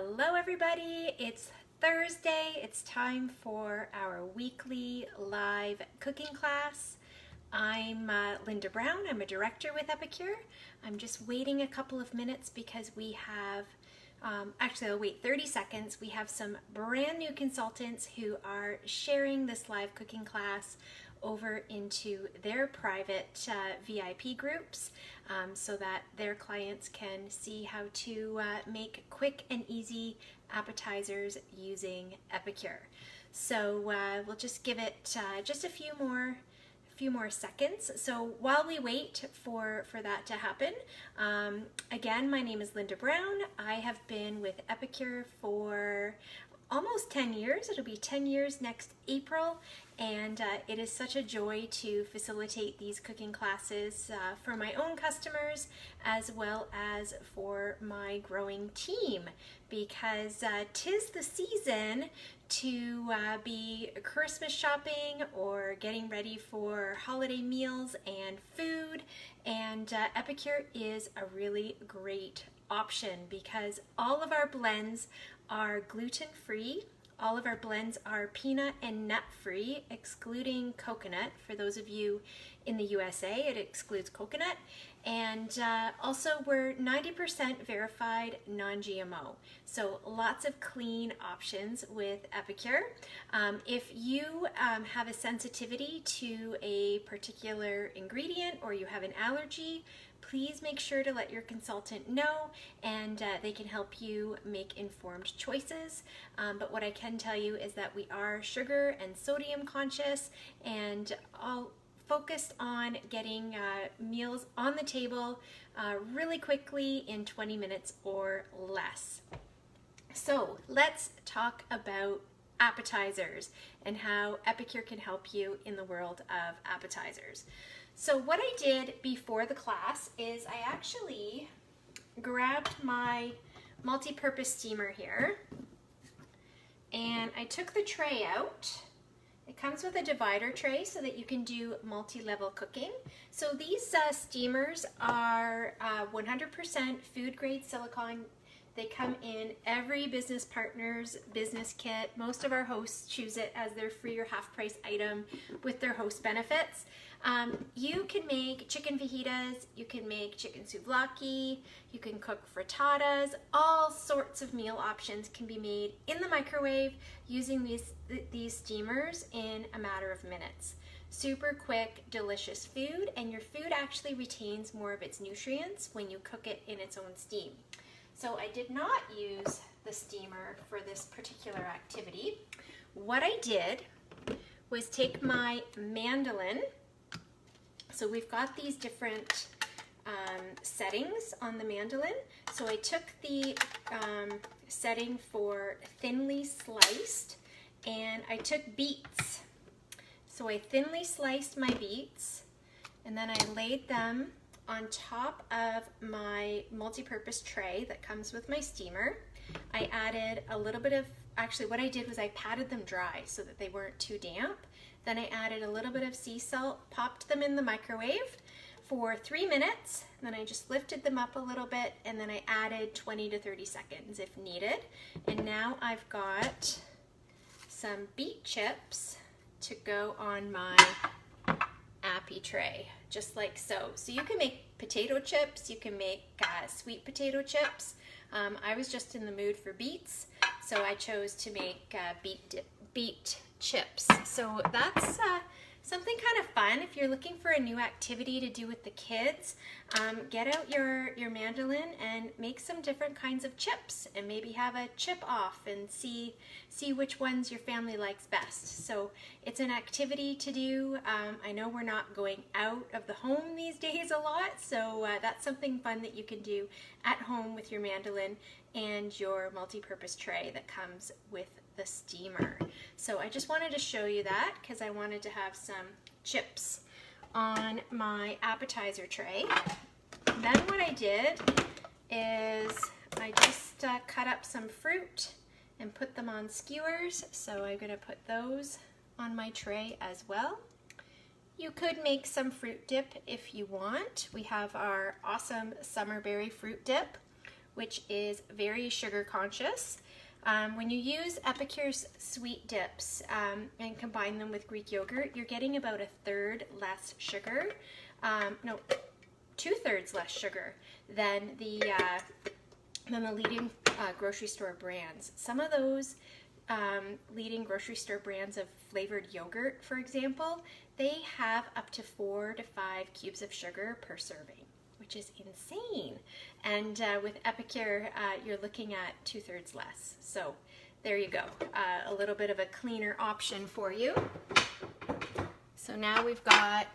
Hello everybody, it's Thursday. It's time for our weekly live cooking class. I'm Linda Brown. I'm a director with Epicure. I'm just waiting a couple of minutes because we have, actually I'll wait 30 seconds. We have some brand new consultants who are sharing this live cooking class over into their private VIP groups so that their clients can see how to make quick and easy appetizers using Epicure. So we'll just give it just a few more seconds. So while we wait for that to happen, again, my name is Linda Brown. I have been with Epicure for almost 10 years. It'll be 10 years next April, and it is such a joy to facilitate these cooking classes for my own customers as well as for my growing team, because 'tis the season to be Christmas shopping or getting ready for holiday meals and food, and Epicure is a really great option because all of our blends are gluten-free. All of our blends are peanut and nut-free, excluding coconut. For those of you in the USA, it excludes coconut. And also we're 90% verified non-GMO. So lots of clean options with Epicure. If you have a sensitivity to a particular ingredient or you have an allergy, please make sure to let your consultant know, and they can help you make informed choices. But what I can tell you is that we are sugar and sodium conscious and all focused on getting meals on the table really quickly in 20 minutes or less. So let's talk about appetizers and how Epicure can help you in the world of appetizers. So what I did before the class is I actually grabbed my multi-purpose steamer here and I took the tray out. It comes with a divider tray so that you can do multi-level cooking. So these steamers are 100% food grade silicone. They come in every business partner's business kit. Most of our hosts choose it as their free or half price item with their host benefits. You can make chicken fajitas, you can make chicken souvlaki, you can cook frittatas. All sorts of meal options can be made in the microwave using these steamers in a matter of minutes. Super quick, delicious food, and your food actually retains more of its nutrients when you cook it in its own steam. So I did not use the steamer for this particular activity. What I did was take my mandolin. So we've got these different settings on the mandolin. So I took the setting for thinly sliced, and I took beets. So I thinly sliced my beets, and then I laid them on top of my multi-purpose tray that comes with my steamer. I added a little bit of, actually what I did was I patted them dry so that they weren't too damp. Then I added a little bit of sea salt, popped them in the microwave for 3 minutes. Then I just lifted them up a little bit, and then I added 20 to 30 seconds if needed. And now I've got some beet chips to go on my appy tray, just like so. So you can make potato chips, you can make sweet potato chips. I was just in the mood for beets, so I chose to make beet chips. So that's something kind of fun if you're looking for a new activity to do with the kids. Get out your mandolin and make some different kinds of chips, and maybe have a chip off and see which ones your family likes best. So it's an activity to do. I know we're not going out of the home these days a lot, so that's something fun that you can do at home with your mandolin and your multi-purpose tray that comes with the steamer. So I just wanted to show you that because I wanted to have some chips on my appetizer tray. Then what I did is I just cut up some fruit and put them on skewers. So I'm going to put those on my tray as well. You could make some fruit dip if you want. We have our awesome summer berry fruit dip, which is very sugar conscious. When you use Epicure's sweet dips and combine them with Greek yogurt, you're getting about 1/3 less sugar. No, 2/3 less sugar than the leading grocery store brands. Some of those leading grocery store brands of flavored yogurt, for example, they have up to 4 to 5 cubes of sugar per serving, which is insane. And with Epicure, you're looking at 2/3 less. So there you go, a little bit of a cleaner option for you. So now we've got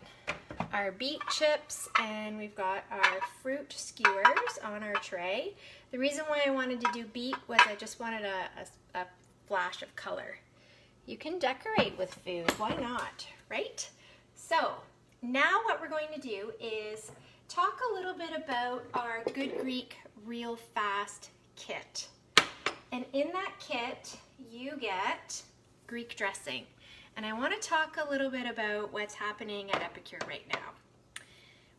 our beet chips and we've got our fruit skewers on our tray. The reason why I wanted to do beet was I just wanted a flash of color. You can decorate with food, why not, right? So now what we're going to do is talk a little bit about our Good Greek Real Fast kit. And in that kit, you get Greek dressing. And I want to talk a little bit about what's happening at Epicure right now.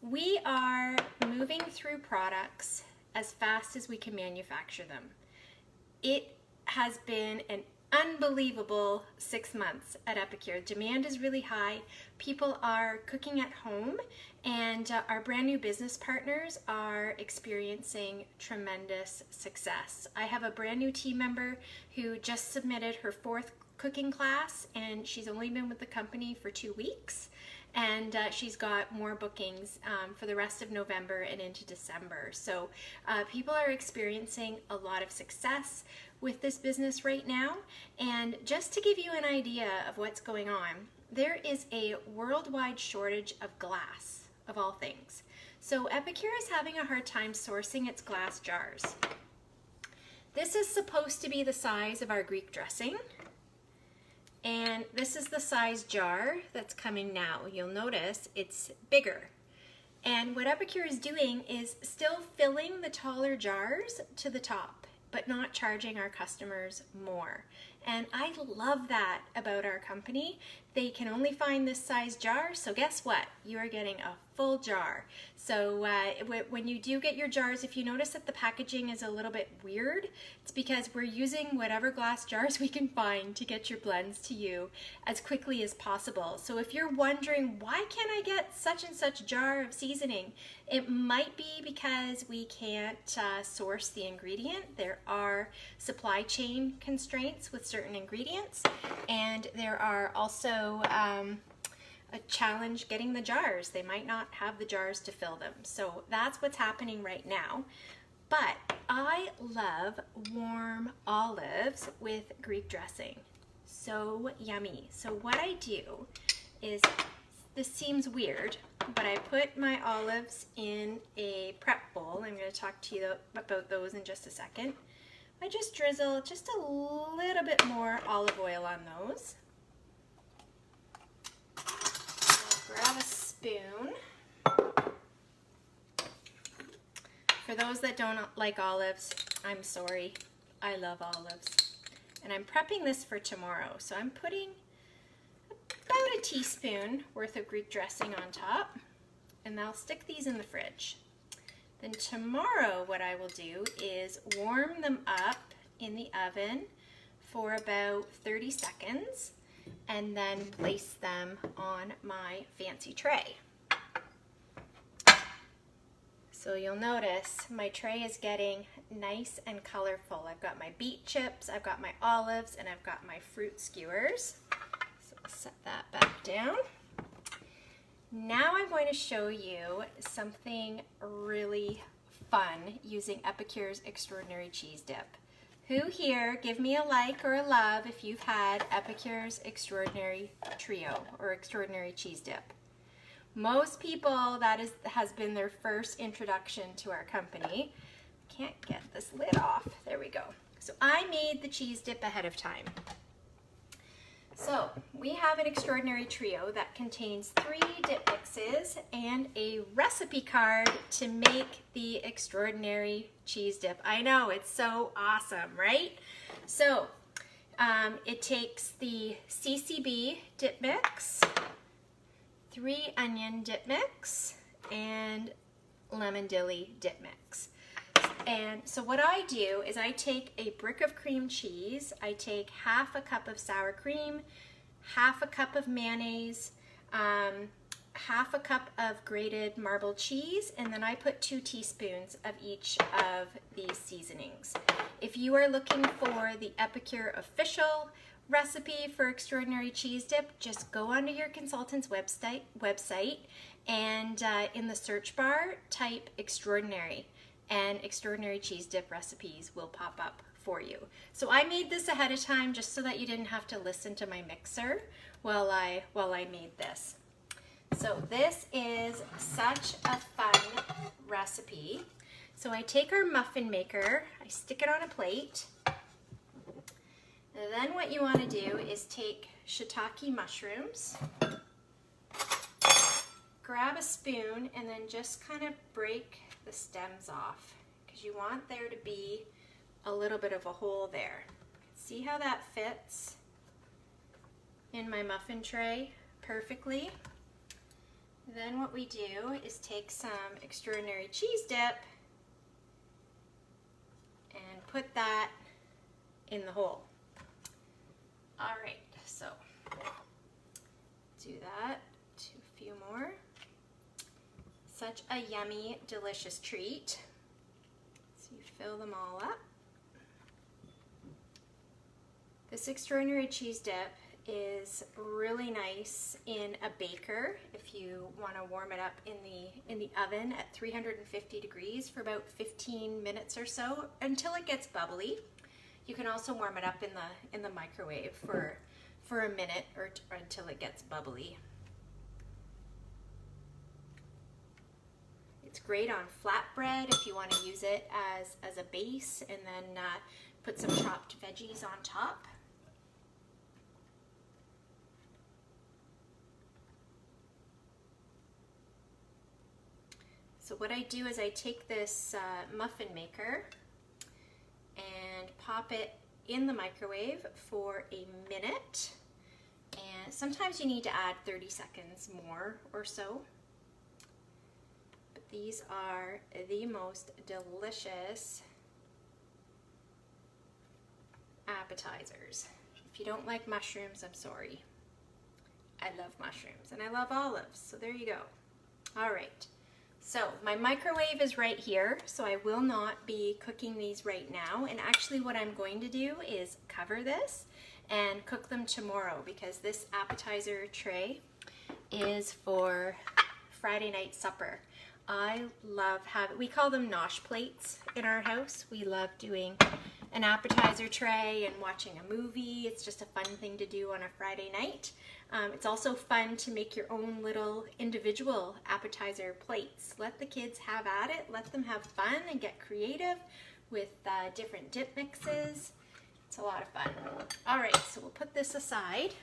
We are moving through products as fast as we can manufacture them. It has been an unbelievable 6 months at Epicure. Demand is really high. People are cooking at home, and our brand new business partners are experiencing tremendous success. I have a brand new team member who just submitted her 4th cooking class, and she's only been with the company for 2 weeks, and she's got more bookings for the rest of November and into December. So people are experiencing a lot of success with this business right now. And just to give you an idea of what's going on, there is a worldwide shortage of glass, of all things. So Epicure is having a hard time sourcing its glass jars. This is supposed to be the size of our Greek dressing. And this is the size jar that's coming now. You'll notice it's bigger. And what Epicure is doing is still filling the taller jars to the top, but not charging our customers more. And I love that about our company. They can only find this size jar, so guess what? You are getting a full jar. So when you do get your jars, if you notice that the packaging is a little bit weird, it's because we're using whatever glass jars we can find to get your blends to you as quickly as possible. So if you're wondering, why can't I get such and such jar of seasoning? It might be because we can't source the ingredient. There are supply chain constraints with certain ingredients, and there are also a challenge getting the jars. They might not have the jars to fill them. So that's what's happening right now. But I love warm olives with Greek dressing. So yummy. So what I do is, this seems weird, but I put my olives in a prep bowl. I'm going to talk to you about those in just a second. I just drizzle just a little bit more olive oil on those. Grab a spoon. For those that don't like olives, I'm sorry. I love olives. And I'm prepping this for tomorrow. So I'm putting about a teaspoon worth of Greek dressing on top. And I'll stick these in the fridge. Then tomorrow what I will do is warm them up in the oven for about 30 seconds. And then place them on my fancy tray. So you'll notice my tray is getting nice and colorful. I've got my beet chips, I've got my olives, and I've got my fruit skewers. So I'll set that back down. Now I'm going to show you something really fun using Epicure's Extraordinary Cheese Dip. Who here, give me a like or a love if you've had Epicure's Extraordinary Trio or Extraordinary Cheese Dip. Most people, that has been their first introduction to our company. Can't get this lid off. There we go. So I made the cheese dip ahead of time. So we have an Extraordinary Trio that contains 3 dip mixes and a recipe card to make the Extraordinary Cheese Dip. I know, it's so awesome, right? So it takes the CCB dip mix, 3 onion dip mix, and lemon dilly dip mix. And so what I do is I take a brick of cream cheese, I take half a cup of sour cream, half a cup of mayonnaise, half a cup of grated marbled cheese, and then I put 2 teaspoons of each of these seasonings. If you are looking for the Epicure official recipe for extraordinary cheese dip, just go onto your consultant's website and in the search bar type extraordinary, and extraordinary cheese dip recipes will pop up for you. So I made this ahead of time just so that you didn't have to listen to my mixer while I made this. So this is such a fun recipe. So I take our muffin maker, I stick it on a plate, and then what you want to do is take shiitake mushrooms, grab a spoon, and then just kind of break the stems off, because you want there to be a little bit of a hole there. See how that fits in my muffin tray perfectly? Then what we do is take some extraordinary cheese dip and put that in the hole. All right, so do that, a few more. Such a yummy, delicious treat. So you fill them all up. This extraordinary cheese dip is really nice in a baker if you want to warm it up in the oven at 350 degrees for about 15 minutes or so until it gets bubbly. You can also warm it up in the microwave for a minute or until it gets bubbly. It's great on flatbread if you want to use it as a base, and then put some chopped veggies on top. So what I do is I take this muffin maker and pop it in the microwave for a minute, and sometimes you need to add 30 seconds more or so. But these are the most delicious appetizers. If you don't like mushrooms, I'm sorry. I love mushrooms and I love olives, so there you go. All right. So my microwave is right here, so I will not be cooking these right now. And actually what I'm going to do is cover this and cook them tomorrow, because this appetizer tray is for Friday night supper. I love we call them nosh plates in our house. We love doing an appetizer tray and watching a movie. It's just a fun thing to do on a Friday night. It's also fun to make your own little individual appetizer plates. Let the kids have at it. Let them have fun and get creative with different dip mixes. It's a lot of fun. All right, so we'll put this aside.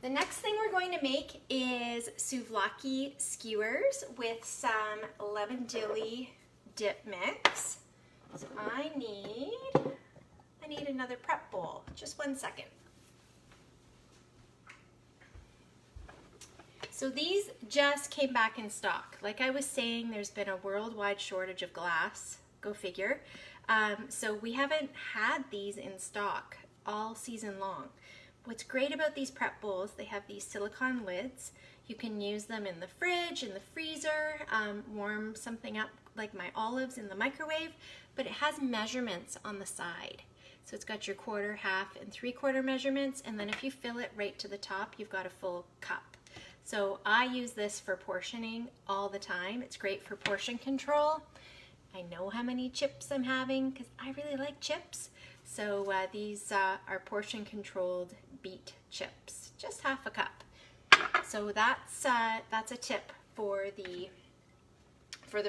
The next thing we're going to make is Souvlaki Skewers with some Lemon Dilly Dip mix. So I need another prep bowl. Just 1 second. So these just came back in stock. Like I was saying, there's been a worldwide shortage of glass. Go figure. So we haven't had these in stock all season long. What's great about these prep bowls, they have these silicone lids. You can use them in the fridge, in the freezer, warm something up like my olives in the microwave, but it has measurements on the side. So it's got your quarter, half, and 3/4 measurements, and then if you fill it right to the top, you've got a full cup. So I use this for portioning all the time. It's great for portion control. I know how many chips I'm having because I really like chips. So these are portion controlled beet chips, just half a cup. So that's a tip for the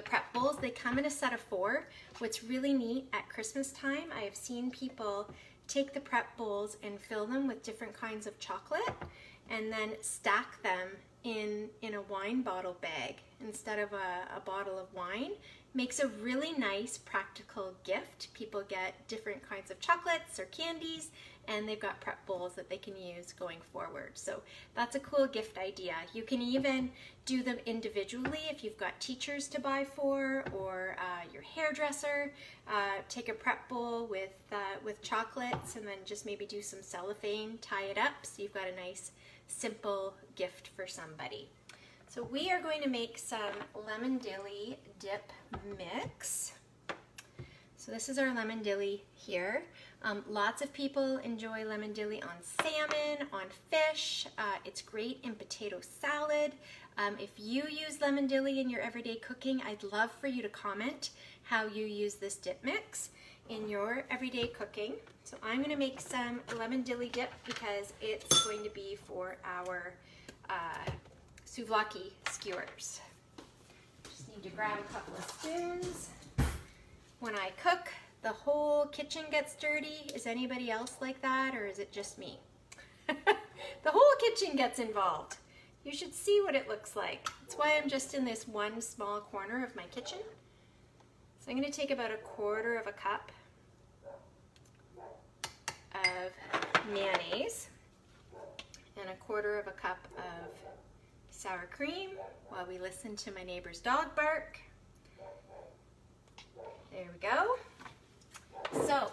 prep bowls. They come in a set of 4. What's really neat at Christmas time, I have seen people take the prep bowls and fill them with different kinds of chocolate and then stack them in a wine bottle bag instead of a bottle of wine. Makes a really nice practical gift. People get different kinds of chocolates or candies and they've got prep bowls that they can use going forward. So that's a cool gift idea. You can even do them individually if you've got teachers to buy for, or your hairdresser. Take a prep bowl with chocolates and then just maybe do some cellophane, tie it up, so you've got a nice simple gift for somebody. So we are going to make some lemon dilly dip mix. So this is our lemon dilly here. Lots of people enjoy lemon dilly on salmon, on fish. It's great in potato salad. If you use lemon dilly in your everyday cooking, I'd love for you to comment how you use this dip mix in your everyday cooking. So I'm going to make some lemon dilly dip because it's going to be for our Souvlaki skewers. Just need to grab a couple of spoons. When I cook, the whole kitchen gets dirty. Is anybody else like that, or is it just me? The whole kitchen gets involved. You should see what it looks like. That's why I'm just in this one small corner of my kitchen. So I'm going to take about 1/4 cup of mayonnaise and 1/4 cup of sour cream while we listen to my neighbor's dog bark. There we go. So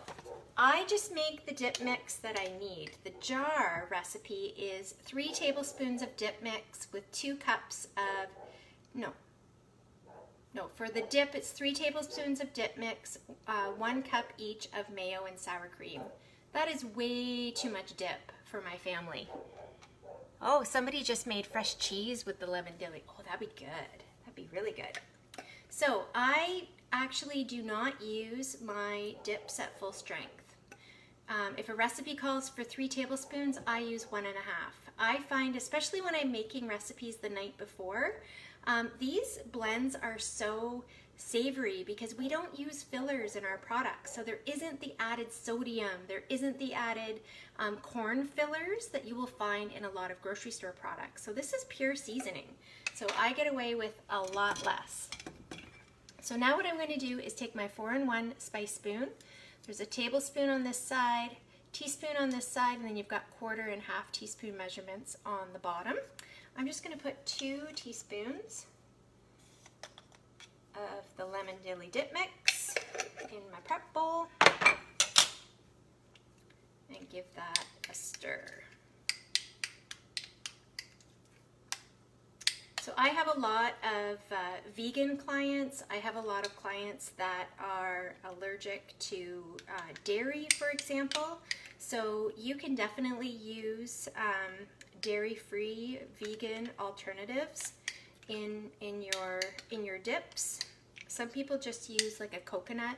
I just make the dip mix that I need. The jar recipe is 3 tablespoons of dip mix with 2 cups of, no, for the dip it's 3 tablespoons of dip mix, 1 cup each of mayo and sour cream. That is way too much dip for my family. Oh, somebody just made fresh cheese with the lemon dilly. Oh, that'd be good. That'd be really good. So I actually do not use my dips at full strength. If a recipe calls for 3 tablespoons, I use 1.5. I find, especially when I'm making recipes the night before, these blends are so savory because we don't use fillers in our products. So there isn't the added sodium, there isn't the added corn fillers that you will find in a lot of grocery store products. So this is pure seasoning. So I get away with a lot less. So now what I'm going to do is take my 4-in-1 spice spoon. There's a tablespoon on this side, teaspoon on this side, and then you've got 1/4 and 1/2 teaspoon measurements on the bottom. I'm just going to put 2 teaspoons of the lemon dilly dip mix in my prep bowl and give that a stir. So I have a lot of vegan clients. I have a lot of clients that are allergic to dairy, for example. So you can definitely use dairy-free vegan alternatives in your dips. Some people just use like a coconut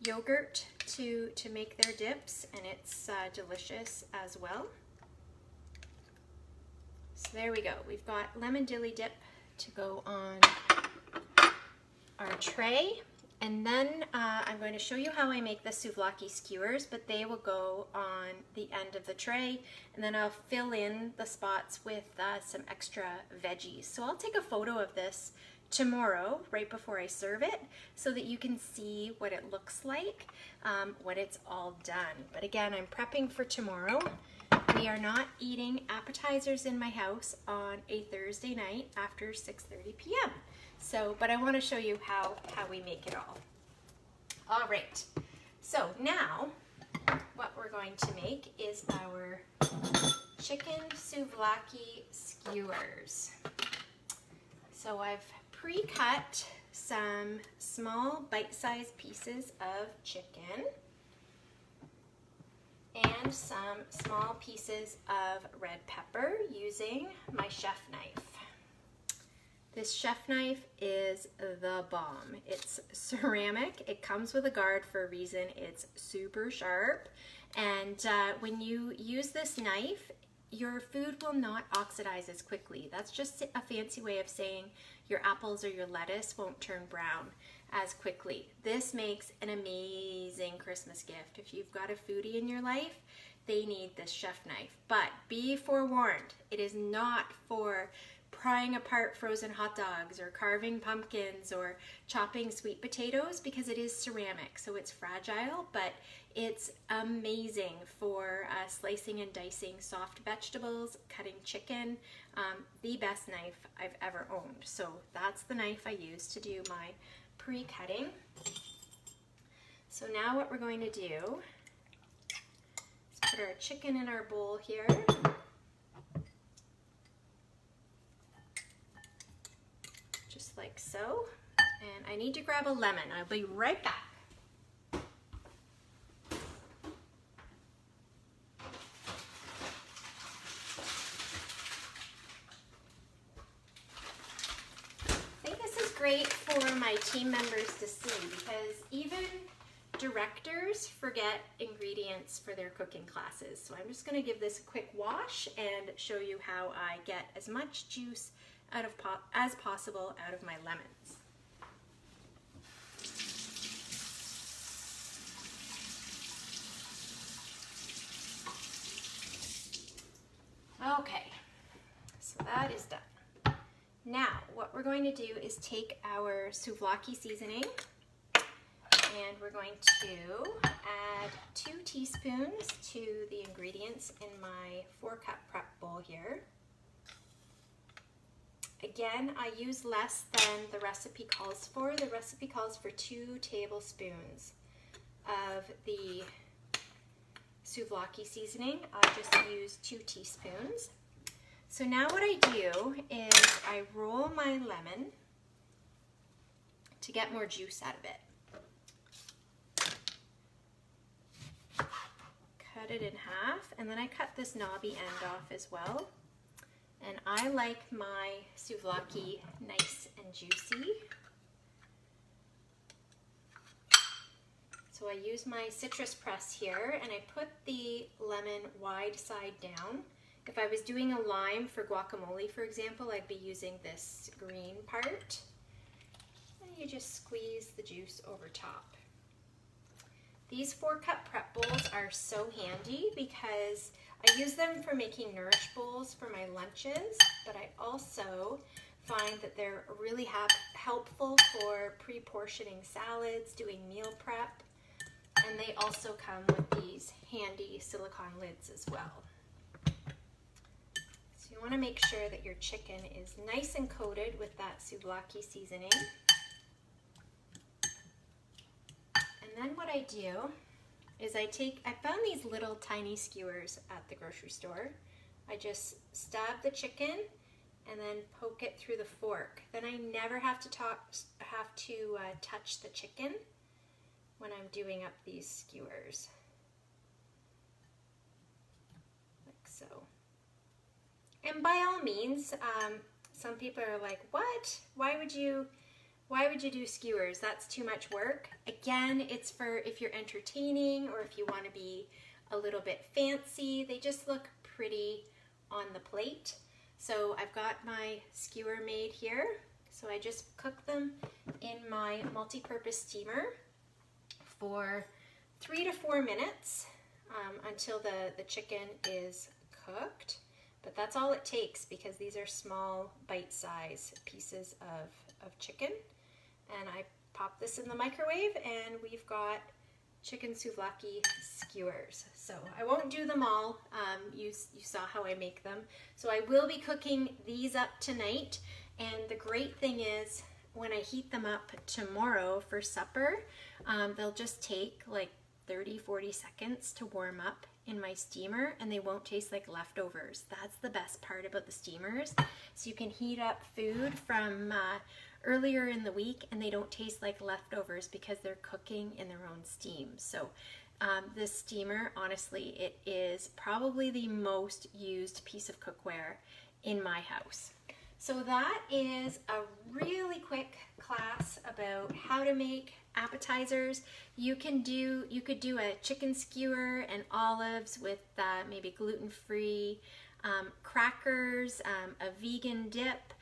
yogurt to make their dips, and it's delicious as well. So there we go. We've got lemon dilly dip to go on our tray. And then I'm going to show you how I make the Souvlaki skewers, but they will go on the end of the tray. And then I'll fill in the spots with some extra veggies. So I'll take a photo of this tomorrow, right before I serve it, so that you can see what it looks like when it's all done. But again, I'm prepping for tomorrow. We are not eating appetizers in my house on a Thursday night after 6:30 p.m. So, but I want to show you how we make it all. All right, so now what we're going to make is our chicken souvlaki skewers. So I've pre-cut some small bite-sized pieces of chicken and some small pieces of red pepper using my chef knife. This chef knife is the bomb. It's ceramic. It comes with a guard for a reason. It's super sharp. And when you use this knife, your food will not oxidize as quickly. That's just a fancy way of saying your apples or your lettuce won't turn brown as quickly. This makes an amazing Christmas gift. If you've got a foodie in your life, they need this chef knife. But be forewarned, it is not for prying apart frozen hot dogs or carving pumpkins or chopping sweet potatoes, because it is ceramic, so it's fragile, but it's amazing for slicing and dicing soft vegetables, cutting chicken. The best knife I've ever owned. So that's the knife I use to do my pre-cutting. So now what we're going to do is put our chicken in our bowl here. Just like so. And I need to grab a lemon. I'll be right back. Great for my team members to see, because even directors forget ingredients for their cooking classes. So I'm just going to give this a quick wash and show you how I get as much juice out of as possible out of my lemons. Okay, so that is done. Now, what we're going to do is take our souvlaki seasoning, and we're going to add 2 teaspoons to the ingredients in my 4-cup prep bowl here. Again, I use less than the recipe calls for. The recipe calls for 2 tablespoons of the souvlaki seasoning. I just use 2 teaspoons. So now what I do is I roll my lemon to get more juice out of it. Cut it in half, and then I cut this knobby end off as well. And I like my souvlaki nice and juicy. So I use my citrus press here, and I put the lemon wide side down. If I was doing a lime for guacamole, for example, I'd be using this green part. And you just squeeze the juice over top. These 4-cup prep bowls are so handy because I use them for making nourish bowls for my lunches, but I also find that they're really helpful for pre-portioning salads, doing meal prep, and they also come with these handy silicone lids as well. You want to make sure that your chicken is nice and coated with that souvlaki seasoning. And then what I do is I found these little tiny skewers at the grocery store. I just stab the chicken and then poke it through the fork. Then I never have to touch the chicken when I'm doing up these skewers. Like so. And by all means, some people are like, what? Why would you do skewers? That's too much work. Again, it's for if you're entertaining or if you want to be a little bit fancy. They just look pretty on the plate. So I've got my skewer made here. So I just cook them in my multi-purpose steamer for 3 to 4 minutes until the chicken is cooked. But that's all it takes, because these are small bite-sized pieces of chicken. And I pop this in the microwave and we've got chicken souvlaki skewers. So I won't do them all. You saw how I make them. So I will be cooking these up tonight. And the great thing is when I heat them up tomorrow for supper, they'll just take like 30-40 seconds to warm up in my steamer, and they won't taste like leftovers. That's the best part about the steamers. So you can heat up food from earlier in the week and they don't taste like leftovers because they're cooking in their own steam. So this steamer, honestly, it is probably the most used piece of cookware in my house. So that is a really quick class about how to make appetizers. You could do a chicken skewer and olives with maybe gluten-free crackers, a vegan dip.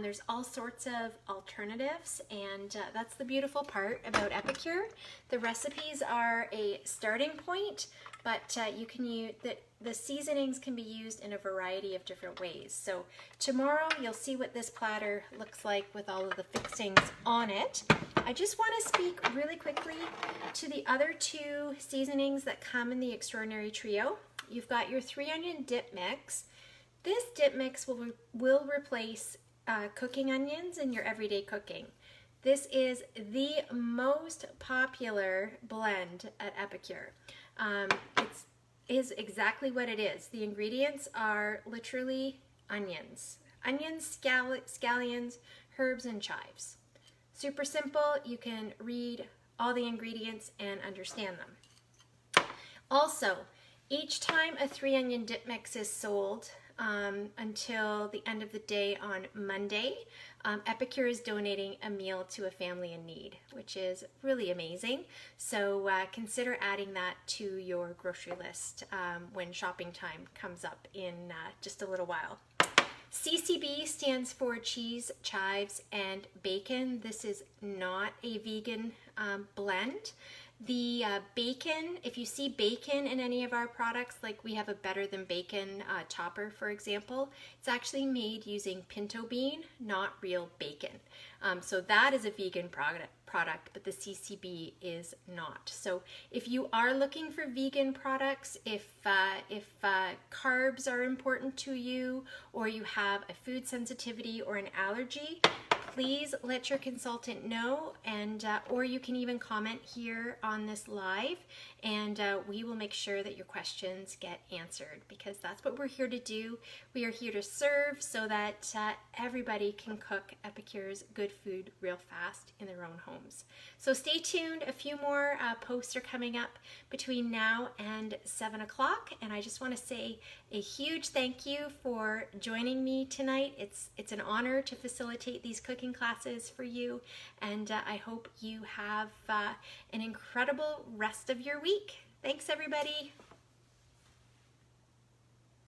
There's all sorts of alternatives, and that's the beautiful part about Epicure. The recipes are a starting point, but you can use the seasonings can be used in a variety of different ways. So tomorrow you'll see what this platter looks like with all of the fixings on it. I just want to speak really quickly to the other two seasonings that come in the Extraordinary Trio. You've got your 3-onion dip mix. This dip mix will replace cooking onions in your everyday cooking. This is the most popular blend at Epicure. It is exactly what it is. The ingredients are literally onions. Onions, scallions, herbs, and chives. Super simple. You can read all the ingredients and understand them. Also, each time a 3-onion dip mix is sold, until the end of the day on Monday, Epicure is donating a meal to a family in need, which is really amazing. So consider adding that to your grocery list when shopping time comes up in just a little while. CCB stands for cheese, chives, and bacon. This is not a vegan blend. The bacon, if you see bacon in any of our products, like we have a Better Than Bacon topper, for example, it's actually made using pinto bean, not real bacon. So that is a vegan product, but the CCB is not. So if you are looking for vegan products, if carbs are important to you, or you have a food sensitivity or an allergy, please let your consultant know, and or you can even comment here on this live, and we will make sure that your questions get answered, because that's what we're here to do. We are here to serve so that everybody can cook Epicure's good food real fast in their own homes. So stay tuned. A few more posts are coming up between now and 7 o'clock, and I just want to say a huge thank you for joining me tonight. It's an honor to facilitate these cooking classes for you, and I hope you have an incredible rest of your week. Thanks, everybody.